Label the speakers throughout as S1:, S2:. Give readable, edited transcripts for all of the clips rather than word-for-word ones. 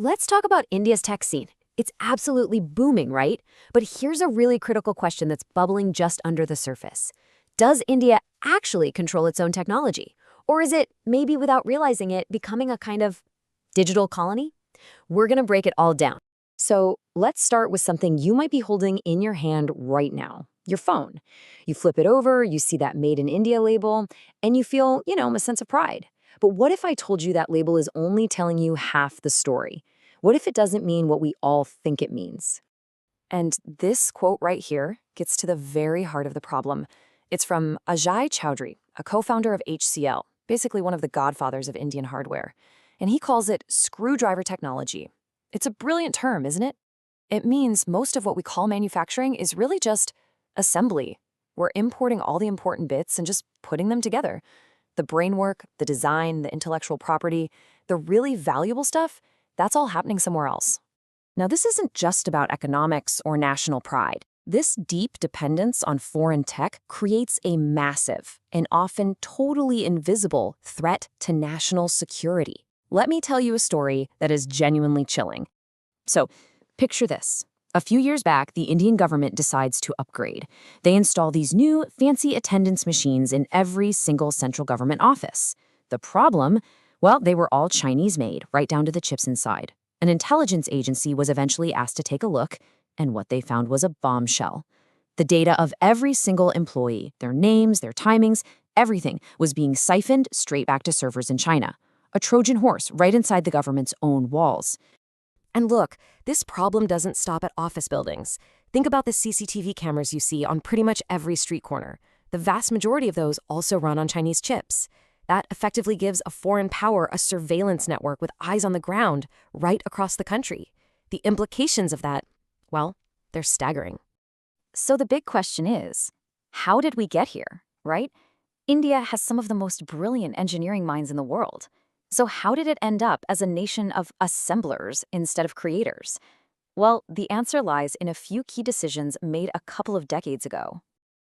S1: Let's talk about India's tech scene. It's absolutely booming, right? But here's a really critical question that's bubbling just under the surface. Does India actually control its own technology? Or is it, maybe without realizing it, becoming a kind of digital colony? We're going to break it all down. So let's start with something you might be holding in your hand right now, your phone. You flip it over, you see that Made in India label, and you feel, a sense of pride. But what if I told you that label is only telling you half the story? What if it doesn't mean what we all think it means? And this quote right here gets to the very heart of the problem. It's from Ajay Chowdhury, a co-founder of HCL, basically one of the godfathers of Indian hardware. And he calls it screwdriver technology. It's a brilliant term, isn't it? It means most of what we call manufacturing is really just assembly. We're importing all the important bits and just putting them together. The brainwork, the design, the intellectual property, the really valuable stuff, that's all happening somewhere else. Now, this isn't just about economics or national pride. This deep dependence on foreign tech creates a massive and often totally invisible threat to national security. Let me tell you a story that is genuinely chilling. So, picture this. A few years back, the Indian government decides to upgrade. They install these new, fancy attendance machines in every single central government office. The problem? Well, they were all Chinese-made, right down to the chips inside. An intelligence agency was eventually asked to take a look, and what they found was a bombshell. The data of every single employee, their names, their timings, everything was being siphoned straight back to servers in China. A Trojan horse right inside the government's own walls. And look, this problem doesn't stop at office buildings. Think about the CCTV cameras you see on pretty much every street corner. The vast majority of those also run on Chinese chips. That effectively gives a foreign power a surveillance network with eyes on the ground right across the country. The implications of that, well, they're staggering. So the big question is, how did we get here, right? India has some of the most brilliant engineering minds in the world. So how did it end up as a nation of assemblers instead of creators? Well, the answer lies in a few key decisions made a couple of decades ago.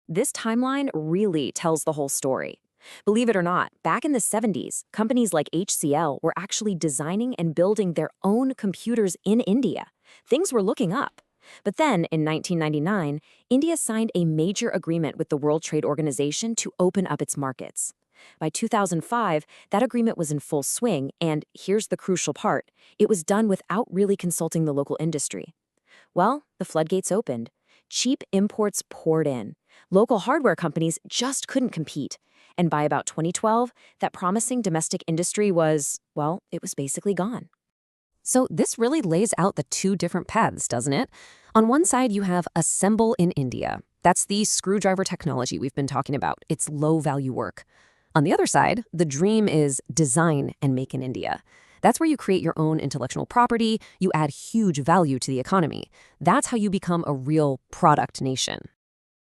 S1: This timeline really tells the whole story. Believe it or not, back in the 70s, companies like HCL were actually designing and building their own computers in India. Things were looking up. But then, in 1999, India signed a major agreement with the World Trade Organization to open up its markets. By 2005, that agreement was in full swing, and here's the crucial part. It was done without really consulting the local industry. Well, the floodgates opened. Cheap imports poured in. Local hardware companies just couldn't compete. And by about 2012, that promising domestic industry was, well, it was basically gone. So this really lays out the two different paths, doesn't it? On one side, you have assemble in India. That's the screwdriver technology we've been talking about. It's low-value work. On the other side, the dream is design and make in India. That's where you create your own intellectual property, you add huge value to the economy. That's how you become a real product nation.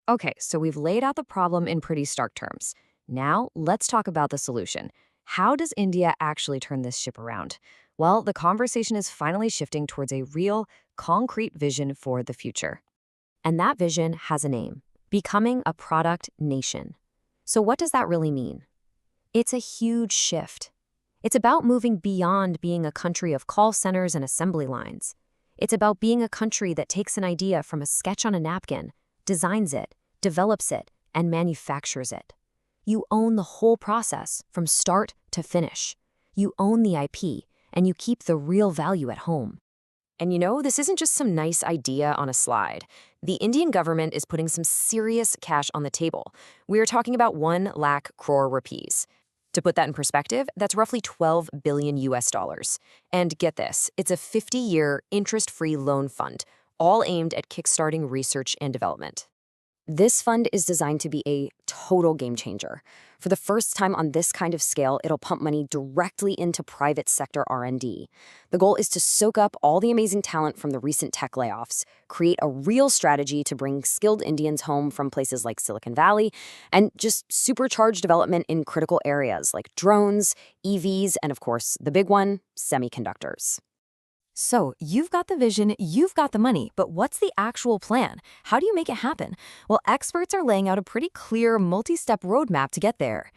S1: Okay, so we've laid out the problem in pretty stark terms. Now, let's talk about the solution. How does India actually turn this ship around? Well, the conversation is finally shifting towards a real, concrete vision for the future. And that vision has a name: becoming a product nation. So what does that really mean? It's a huge shift. It's about moving beyond being a country of call centers and assembly lines. It's about being a country that takes an idea from a sketch on a napkin, designs it, develops it, and manufactures it. You own the whole process from start to finish. You own the IP, and you keep the real value at home. And this isn't just some nice idea on a slide. The Indian government is putting some serious cash on the table. We are talking about 1 lakh crore rupees. To put that in perspective, that's roughly 12 billion US dollars. And get this, it's a 50-year interest-free loan fund, all aimed at kickstarting research and development. This fund is designed to be a total game changer. For the first time on this kind of scale, it'll pump money directly into private sector R&D. The goal is to soak up all the amazing talent from the recent tech layoffs, create a real strategy to bring skilled Indians home from places like Silicon Valley, and just supercharge development in critical areas like drones, EVs, and of course, the big one, semiconductors. So, you've got the vision, you've got the money, but what's the actual plan? How do you make it happen? Well, experts are laying out a pretty clear multi-step roadmap to get there.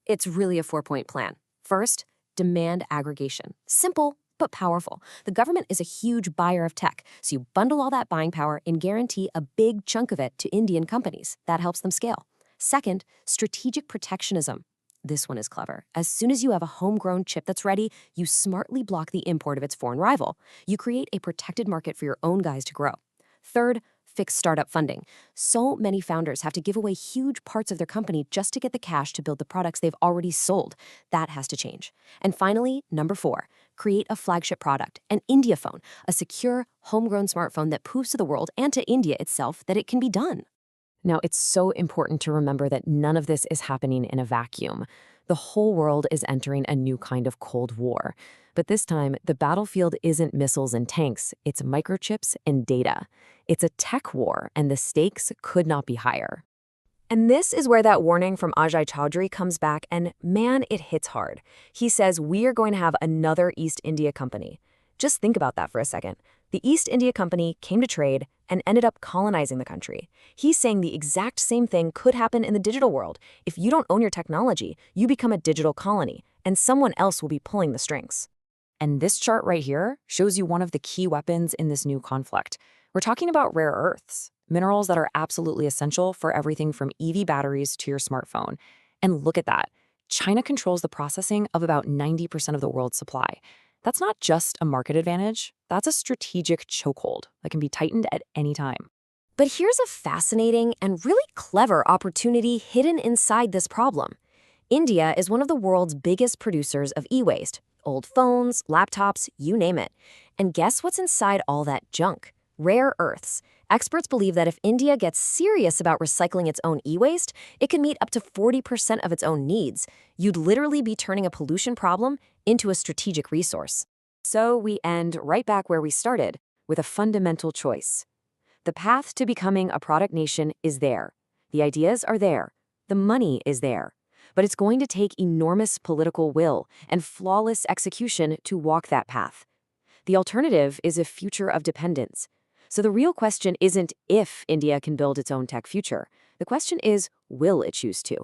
S1: It's really a 4-point plan. First, demand aggregation. Simple,
S2: but powerful. The government is a huge buyer of tech, so you bundle all that buying power and guarantee a big chunk of it to Indian companies. That helps them scale. Second, strategic protectionism. This one is clever. As soon as you have a homegrown chip that's ready, you smartly block the import of its foreign rival. You create a protected market for your own guys to grow. Third, fixed startup funding. So many founders have to give away huge parts of their company just to get the cash to build the products they've already sold. That has to change. And finally, number 4, create a flagship product, an India phone, a secure, homegrown smartphone that proves to the world and to India itself that it can be done.
S1: Now, it's so important to remember that none of this is happening in a vacuum. The whole world is entering a new kind of Cold War. But this time, the battlefield isn't missiles and tanks, it's microchips and data. It's a tech war, and the stakes could not be higher. And this is where that warning from Ajay Chaudhry comes back, and man, it hits hard. He says we are going to have another East India Company. Just think about that for a second. The East India Company came to trade and ended up colonizing the country. He's saying the exact same thing could happen in the digital world. If you don't own your technology, you become a digital colony, and someone else will be pulling the strings.
S3: And this chart right here shows you one of the key weapons in this new conflict. We're talking about rare earths, minerals that are absolutely essential for everything from EV batteries to your smartphone. And look at that. China controls the processing of about 90% of the world's supply. That's not just a market advantage, that's a strategic chokehold that can be tightened at any time.
S1: But here's a fascinating and really clever opportunity hidden inside this problem. India is one of the world's biggest producers of e-waste, old phones, laptops, you name it. And guess what's inside all that junk? Rare earths. Experts believe that if India gets serious about recycling its own e-waste, it can meet up to 40% of its own needs. You'd literally be turning a pollution problem into a strategic resource.
S3: So we end right back where we started, with a fundamental choice. The path to becoming a product nation is there. The ideas are there. The money is there. But it's going to take enormous political will and flawless execution to walk that path. The alternative is a future of dependence. So the real question isn't if India can build its own tech future. The question is, will it choose to?